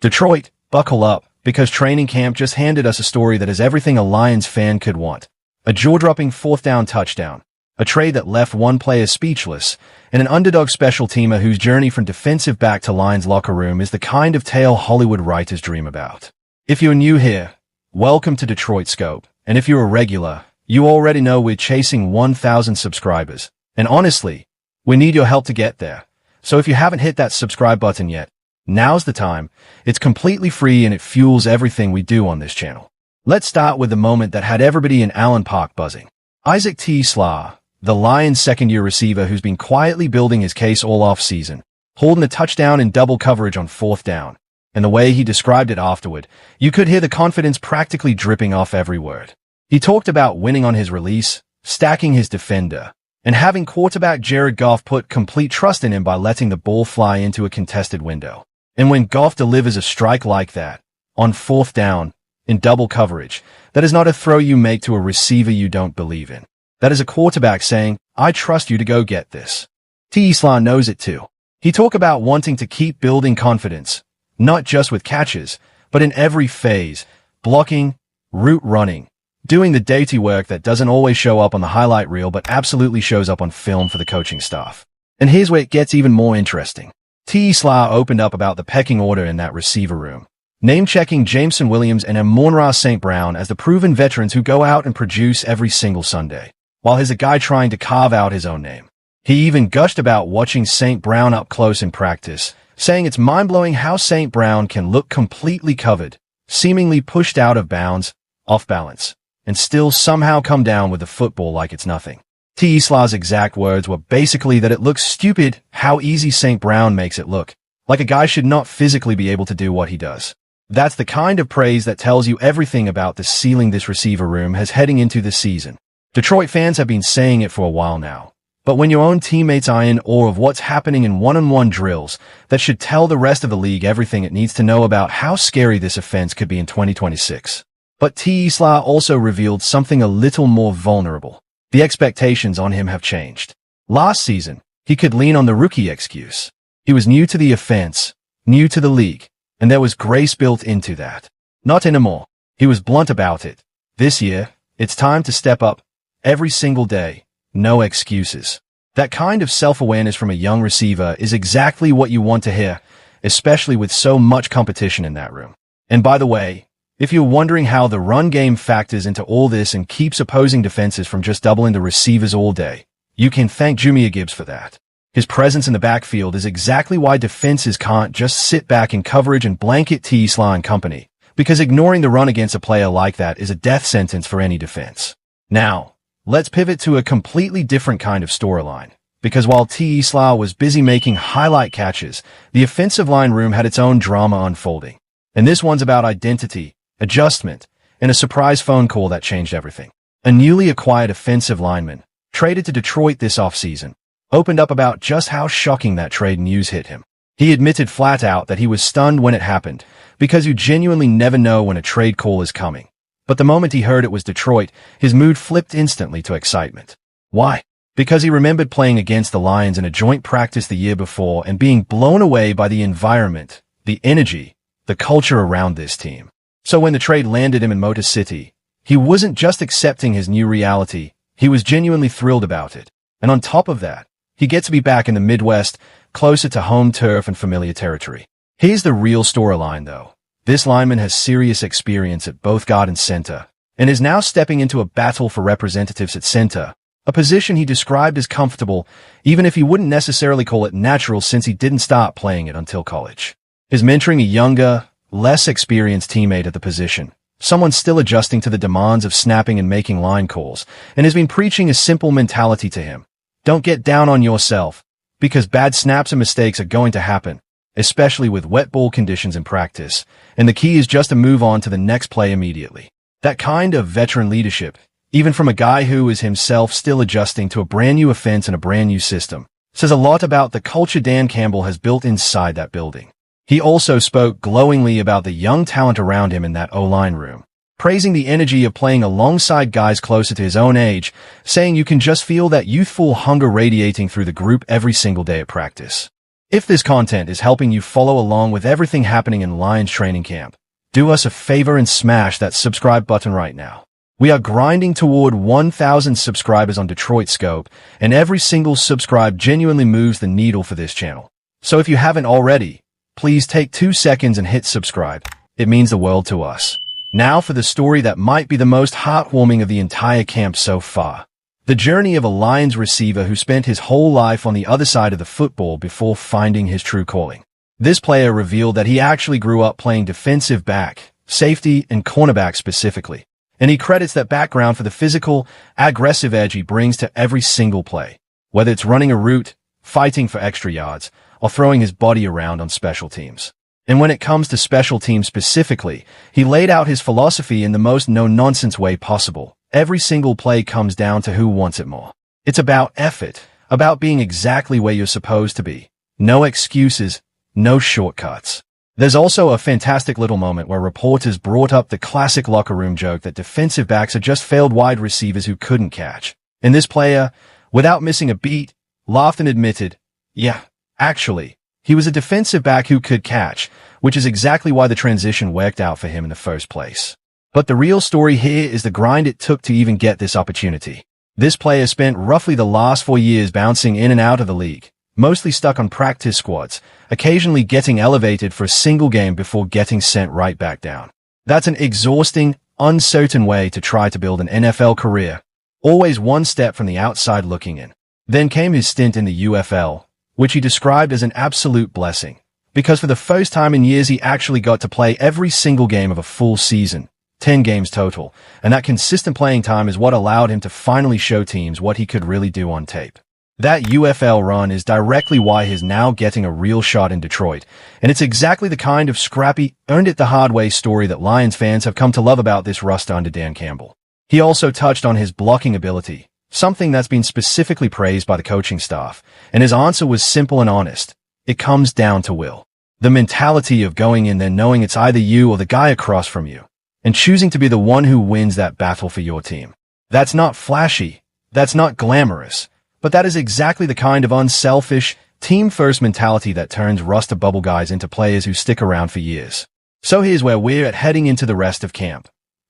Detroit, buckle up, because training camp just handed us a story that is everything a Lions fan could want. A jaw-dropping fourth down touchdown, a trade that left one player speechless, and an underdog special teamer whose journey from defensive back to Lions locker room is the kind of tale Hollywood writers dream about. If you're new here, welcome to Detroit Scope, and if you're a regular, you already know we're chasing 1,000 subscribers. And honestly, we need your help to get there. So if you haven't hit that subscribe button yet, now's the time. It's completely free and it fuels everything we do on this channel. Let's start with the moment that had everybody in Allen Park buzzing. Isaac T. Slaw, the Lions' second-year receiver who's been quietly building his case all off-season, holding a touchdown in double coverage on fourth down. And the way he described it afterward, you could hear the confidence practically dripping off every word. He talked about winning on his release, stacking his defender, and having quarterback Jared Goff put complete trust in him by letting the ball fly into a contested window. And when Goff delivers a strike like that, on fourth down, in double coverage, that is not a throw you make to a receiver you don't believe in. That is a quarterback saying, I trust you to go get this. T. Slaw knows it too. He talked about wanting to keep building confidence, not just with catches, but in every phase, blocking, route running, doing the dirty work that doesn't always show up on the highlight reel but absolutely shows up on film for the coaching staff. And here's where it gets even more interesting. T. Slaw opened up about the pecking order in that receiver room, name-checking Jameson Williams and Amon-Ra St. Brown as the proven veterans who go out and produce every single Sunday, while he's a guy trying to carve out his own name. He even gushed about watching St. Brown up close in practice, saying it's mind-blowing how St. Brown can look completely covered, seemingly pushed out of bounds, off balance, and still somehow come down with the football like it's nothing. T. Slaw's exact words were basically that it looks stupid how easy St. Brown makes it look, like a guy should not physically be able to do what he does. That's the kind of praise that tells you everything about the ceiling this receiver room has heading into the season. Detroit fans have been saying it for a while now, but when your own teammates are in awe of what's happening in one-on-one drills, that should tell the rest of the league everything it needs to know about how scary this offense could be in 2026. But T. Slaw also revealed something a little more vulnerable. The expectations on him have changed. Last season, he could lean on the rookie excuse. He was new to the offense, new to the league, and there was grace built into that. Not anymore. He was blunt about it. This year, it's time to step up. Every single day. No excuses. That kind of self-awareness from a young receiver is exactly what you want to hear, especially with so much competition in that room. And by the way, if you're wondering how the run game factors into all this and keeps opposing defenses from just doubling the receivers all day, you can thank Jahmyr Gibbs for that. His presence in the backfield is exactly why defenses can't just sit back in coverage and blanket T. Slaw and company, because ignoring the run against a player like that is a death sentence for any defense. Now, let's pivot to a completely different kind of storyline, because while T. Slaw was busy making highlight catches, the offensive line room had its own drama unfolding. And this one's about identity, adjustment, and a surprise phone call that changed everything. A newly acquired offensive lineman, traded to Detroit this offseason, opened up about just how shocking that trade news hit him. He admitted flat out that he was stunned when it happened, because you genuinely never know when a trade call is coming. But the moment he heard it was Detroit, his mood flipped instantly to excitement. Why? Because he remembered playing against the Lions in a joint practice the year before and being blown away by the environment, the energy, the culture around this team. So when the trade landed him in Motor City, he wasn't just accepting his new reality, he was genuinely thrilled about it. And on top of that, he gets to be back in the Midwest, closer to home turf and familiar territory. Here's the real storyline though. This lineman has serious experience at both guard and center, and is now stepping into a battle for representatives at center, a position he described as comfortable, even if he wouldn't necessarily call it natural since he didn't start playing it until college. His mentoring a younger, less experienced teammate at the position, someone still adjusting to the demands of snapping and making line calls, and has been preaching a simple mentality to him. Don't get down on yourself, because bad snaps and mistakes are going to happen, especially with wet ball conditions in practice, and the key is just to move on to the next play immediately. That kind of veteran leadership, even from a guy who is himself still adjusting to a brand new offense and a brand new system, says a lot about the culture Dan Campbell has built inside that building. He also spoke glowingly about the young talent around him in that O-line room, praising the energy of playing alongside guys closer to his own age, saying you can just feel that youthful hunger radiating through the group every single day at practice. If this content is helping you follow along with everything happening in Lions training camp, do us a favor and smash that subscribe button right now. We are grinding toward 1,000 subscribers on Detroit Scope, and every single subscribe genuinely moves the needle for this channel. So if you haven't already, please take 2 seconds and hit subscribe. It means the world to us. Now for the story that might be the most heartwarming of the entire camp so far. The journey of a Lions receiver who spent his whole life on the other side of the football before finding his true calling. This player revealed that he actually grew up playing defensive back, safety, and cornerback specifically. And he credits that background for the physical, aggressive edge he brings to every single play. Whether it's running a route, fighting for extra yards, or throwing his body around on special teams. And when it comes to special teams specifically, he laid out his philosophy in the most no-nonsense way possible. Every single play comes down to who wants it more. It's about effort, about being exactly where you're supposed to be. No excuses, no shortcuts. There's also a fantastic little moment where reporters brought up the classic locker room joke that defensive backs are just failed wide receivers who couldn't catch. And this player, without missing a beat, laughed and admitted, yeah, actually, he was a defensive back who could catch, which is exactly why the transition worked out for him in the first place. But the real story here is the grind it took to even get this opportunity. This player spent roughly the last 4 years bouncing in and out of the league, mostly stuck on practice squads, occasionally getting elevated for a single game before getting sent right back down. That's an exhausting, uncertain way to try to build an NFL career, always one step from the outside looking in. Then came his stint in the UFL, which he described as an absolute blessing, because for the first time in years he actually got to play every single game of a full season. 10 games total, and that consistent playing time is what allowed him to finally show teams what he could really do on tape. That UFL run is directly why he's now getting a real shot in Detroit, and it's exactly the kind of scrappy, earned-it-the-hard-way story that Lions fans have come to love about this roster under Dan Campbell. He also touched on his blocking ability, something that's been specifically praised by the coaching staff, and his answer was simple and honest. It comes down to will. The mentality of going in there knowing it's either you or the guy across from you, and choosing to be the one who wins that battle for your team. That's not flashy, that's not glamorous, but that is exactly the kind of unselfish, team-first mentality that turns roster bubble guys into players who stick around for years. So here's where we're at heading into the rest of camp.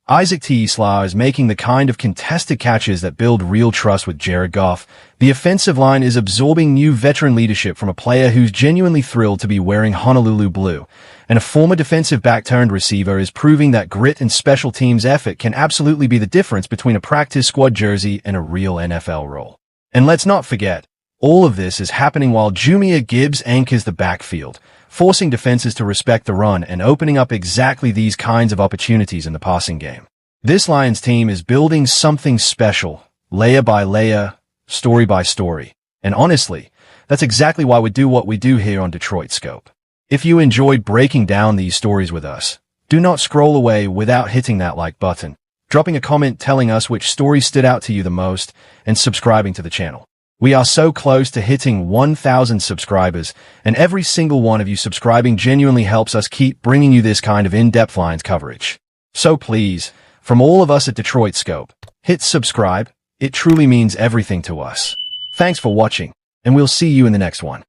Isaac T. Slaw is making the kind of contested catches that build real trust with Jared Goff. The offensive line is absorbing new veteran leadership from a player who's genuinely thrilled to be wearing Honolulu blue, and a former defensive back-turned-receiver is proving that grit and special teams effort can absolutely be the difference between a practice squad jersey and a real NFL role. And let's not forget, all of this is happening while Jahmyr Gibbs anchors the backfield, forcing defenses to respect the run and opening up exactly these kinds of opportunities in the passing game. This Lions team is building something special, layer by layer, story by story. And honestly, that's exactly why we do what we do here on Detroit Scope. If you enjoyed breaking down these stories with us, do not scroll away without hitting that like button, dropping a comment telling us which story stood out to you the most, and subscribing to the channel. We are so close to hitting 1,000 subscribers, and every single one of you subscribing genuinely helps us keep bringing you this kind of in-depth Lions coverage. So please, from all of us at Detroit Scope, hit subscribe. It truly means everything to us. Thanks for watching, and we'll see you in the next one.